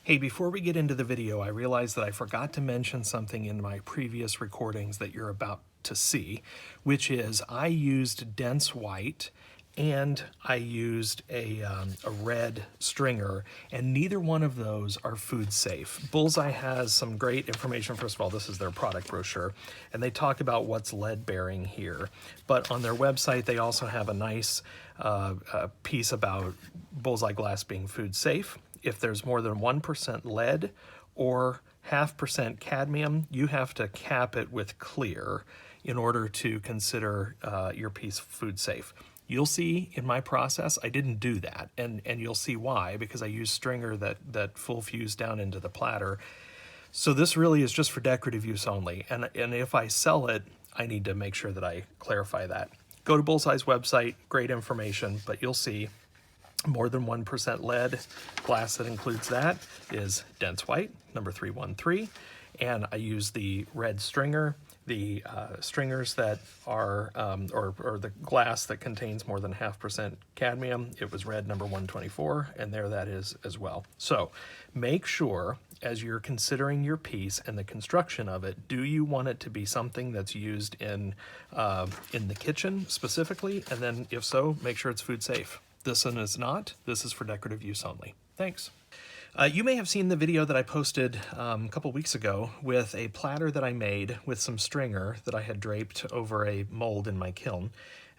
Hey, before we get into the video, I realized that I forgot to mention something in my previous recordings that you're about to see, which is I used dense white and I used a red stringer, and neither one of those are food safe. Bullseye has some great information. First of all, this is their product brochure, and they talk about what's lead bearing here. But on their website, they also have a nice piece about Bullseye glass being food safe. If there's more than 1% lead or 0.5% cadmium, you have to cap it with clear in order to consider your piece food safe. You'll see in my process, I didn't do that, and you'll see why, because I used stringer that full fused down into the platter. So this really is just for decorative use only, and if I sell it, I need to make sure that I clarify that. Go to Bullseye's website, great information, but you'll see more than 1% lead. Glass that includes that is dense white, number 313, and I use the red stringer. The stringers that are, or the glass that contains more than 0.5% cadmium, it was red number 124, and there that is as well. So make sure as you're considering your piece and the construction of it, do you want it to be something that's used in the kitchen specifically? And then if so, make sure it's food safe. This one is not. This is for decorative use only. Thanks. You may have seen the video that I posted a couple weeks ago with a platter that I made with some stringer that I had draped over a mold in my kiln.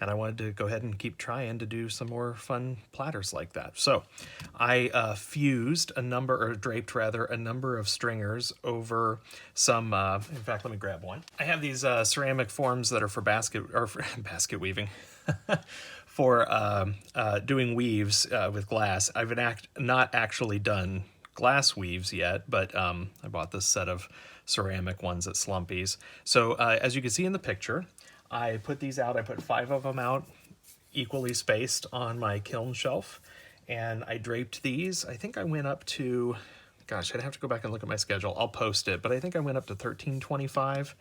And I wanted to go ahead and keep trying to do some more fun platters like that. So I fused a number, or draped rather, a number of stringers over some, in fact, let me grab one. I have these ceramic forms that are for basket weaving. For doing weaves with glass. I've not actually done glass weaves yet, but I bought this set of ceramic ones at Slumpy's. So as you can see in the picture, I put these out. I put 5 of them out, equally spaced on my kiln shelf, and I draped these. I think I went up to, gosh, I'd have to go back and look at my schedule. I'll post it, but I think I went up to 1325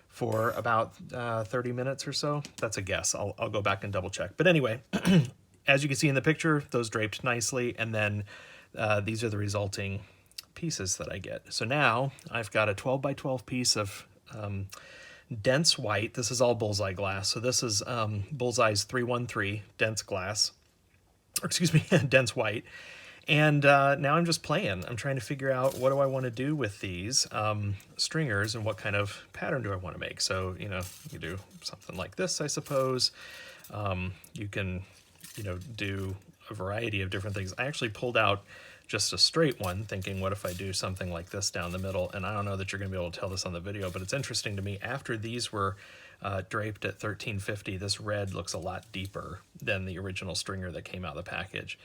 for about 30 minutes or so. That's a guess. I'll go back and double check. But anyway, as you can see in the picture, those draped nicely, and then these are the resulting pieces that I get. So now I've got a 12 by 12 piece of dense white. This is all Bullseye glass. So this is Bullseye's 313 dense glass, or excuse me, dense white. And now I'm just playing. I'm trying to figure out what do I want to do with these stringers and what kind of pattern do I want to make. So, you know, you do something like this, I suppose. You can, you know, do a variety of different things. I actually pulled out just a straight one, thinking, what if I do something like this down the middle? And I don't know that you're going to be able to tell this on the video, but it's interesting to me. After these were draped at 1350, this red looks a lot deeper than the original stringer that came out of the package.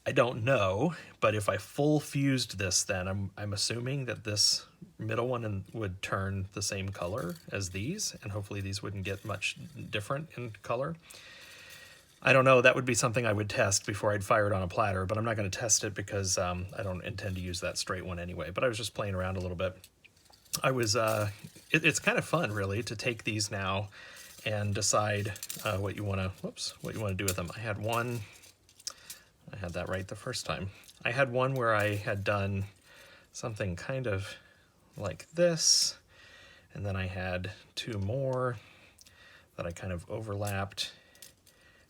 I don't know, but if I full fused this, then I'm assuming that this middle one would turn the same color as these, and hopefully these wouldn't get much different in color. I don't know, that would be something I would test before I'd fire it on a platter, but I'm not going to test it because I don't intend to use that straight one anyway. But I was just playing around a little bit. I was, it's kind of fun really to take these now and decide what you want to do with them. I had that right the first time. I had one where I had done something kind of like this, and then I had 2 more that I kind of overlapped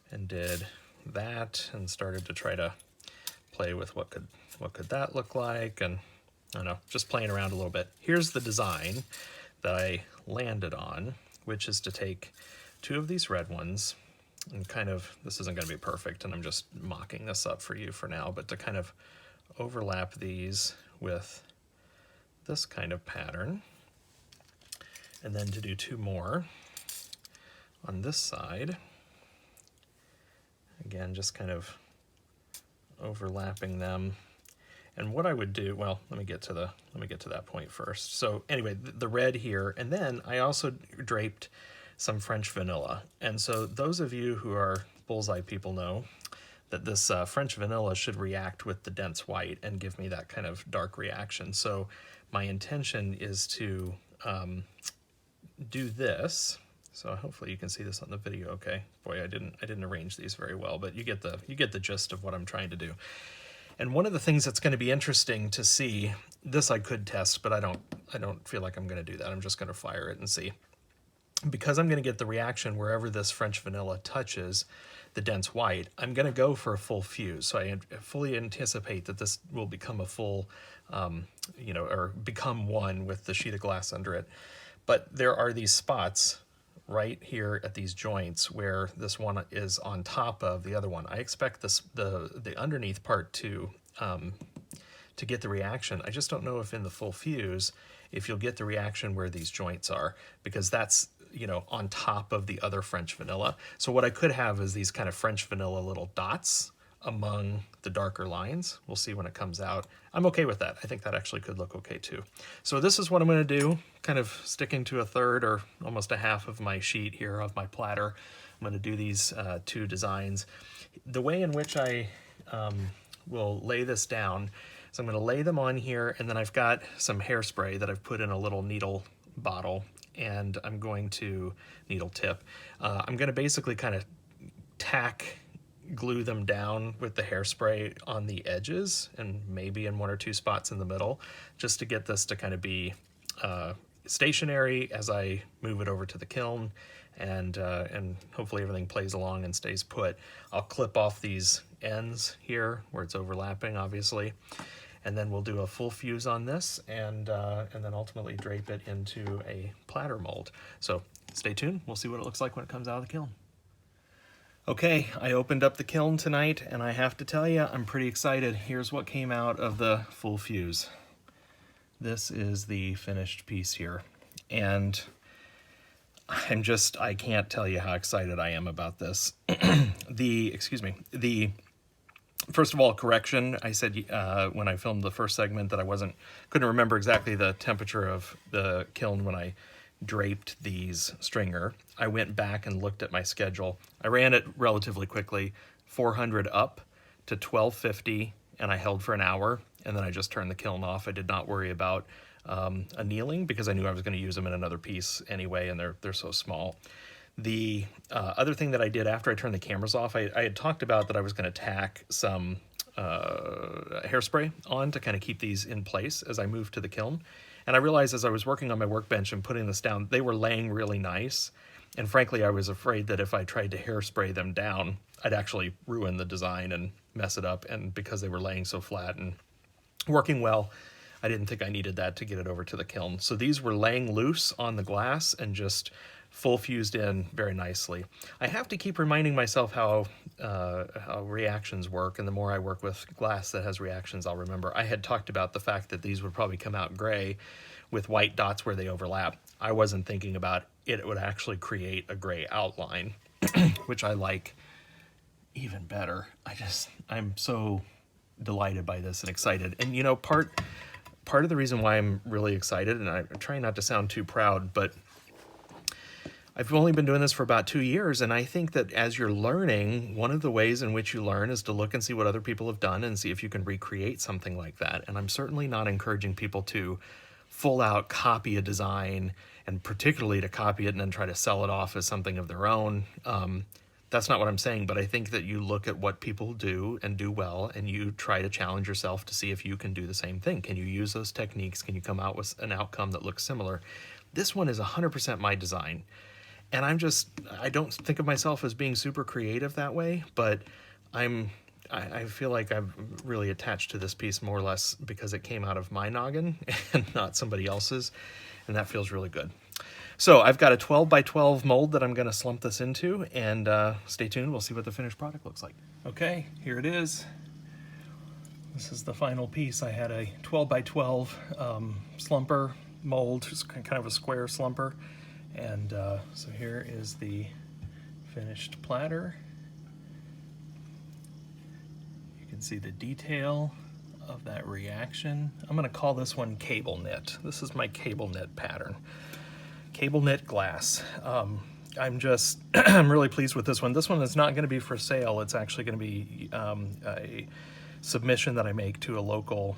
and did that, and started to try to play with what could that look like, and I don't know, just playing around a little bit. Here's the design that I landed on, which is to take 2 of these red ones and kind of, this isn't going to be perfect, and I'm just mocking this up for you for now, but to kind of overlap these with this kind of pattern, and then to do 2 more on this side. Again, just kind of overlapping them. And what I would do, well, let me get to that point first. So anyway, the red here, and then I also draped some French vanilla. And so those of you who are Bullseye people know that this French vanilla should react with the dense white and give me that kind of dark reaction. So my intention is to do this. So hopefully you can see this on the video. Okay, boy, I didn't arrange these very well, but you get the gist of what I'm trying to do. And one of the things that's going to be interesting to see, this I could test, but I don't feel like I'm going to do that. I'm just going to fire it and see. Because I'm going to get the reaction wherever this French vanilla touches the dense white, I'm going to go for a full fuse. So I fully anticipate that this will become a full, or become one with the sheet of glass under it. But there are these spots right here at these joints where this one is on top of the other one. I expect the underneath part to get the reaction. I just don't know if in the full fuse, if you'll get the reaction where these joints are, because that's, on top of the other French vanilla. So what I could have is these kind of French vanilla little dots among the darker lines. We'll see when it comes out. I'm okay with that. I think that actually could look okay too. So this is what I'm going to do, kind of sticking to a third or almost a half of my sheet here of my platter. I'm going to do these two designs. The way in which I will lay this down is I'm going to lay them on here, and then I've got some hairspray that I've put in a little needle bottle, and I'm going to needle tip. I'm going to basically kind of glue them down with the hairspray on the edges and maybe in one or two spots in the middle, just to get this to kind of be stationary as I move it over to the kiln, and hopefully everything plays along and stays put. I'll clip off these ends here where it's overlapping, obviously, and then we'll do a full fuse on this, and then ultimately drape it into a platter mold. So stay tuned. We'll see what it looks like when it comes out of the kiln. Okay, I opened up the kiln tonight, and I have to tell you, I'm pretty excited. Here's what came out of the full fuse. This is the finished piece here, and I can't tell you how excited I am about this. First of all, correction, I said when I filmed the first segment that I couldn't remember exactly the temperature of the kiln when I draped these stringer. I went back and looked at my schedule. I ran it relatively quickly, 400 up to 1250, and I held for an hour, and then I just turned the kiln off. I did not worry about annealing because I knew I was going to use them in another piece anyway, and they're so small. The other thing that I did after I turned the cameras off, I had talked about that I was going to tack some hairspray on to kind of keep these in place as I moved to the kiln. And I realized as I was working on my workbench and putting this down, they were laying really nice. And frankly, I was afraid that if I tried to hairspray them down, I'd actually ruin the design and mess it up. And because they were laying so flat and working well, I didn't think I needed that to get it over to the kiln. So these were laying loose on the glass and just full fused in very nicely. I have to keep reminding myself how reactions work, and the more I work with glass that has reactions, I'll remember. I had talked about the fact that these would probably come out gray with white dots where they overlap. I wasn't thinking about it would actually create a gray outline, which I like even better. I'm so delighted by this and excited. And part of the reason why I'm really excited, and I'm trying not to sound too proud, but I've only been doing this for about 2 years, and I think that as you're learning, one of the ways in which you learn is to look and see what other people have done and see if you can recreate something like that. And I'm certainly not encouraging people to full out copy a design, and particularly to copy it and then try to sell it off as something of their own. That's not what I'm saying, but I think that you look at what people do and do well, and you try to challenge yourself to see if you can do the same thing. Can you use those techniques? Can you come out with an outcome that looks similar? This one is 100% my design. And I don't think of myself as being super creative that way, but I feel like I'm really attached to this piece more or less because it came out of my noggin and not somebody else's, and that feels really good. So I've got a 12 by 12 mold that I'm going to slump this into, and stay tuned. We'll see what the finished product looks like. Okay, here it is. This is the final piece. I had a 12 by 12 slumper mold, just kind of a square slumper. And so here is the finished platter. You can see the detail of that reaction. I'm going to call this one cable knit. This is my cable knit pattern. Cable knit glass. I'm really pleased with this one. This one is not going to be for sale. It's actually going to be a submission that I make to a local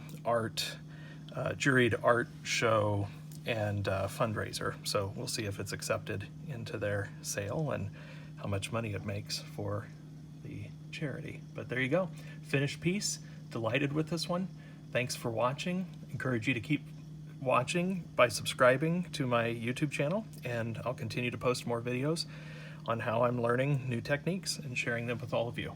juried art show and fundraiser. So we'll see if it's accepted into their sale and how much money it makes for the charity. But there you go, finished piece. delighted with this one. Thanks for watching. Encourage you to keep watching by subscribing to my YouTube channel, and I'll continue to post more videos on how I'm learning new techniques and sharing them with all of you.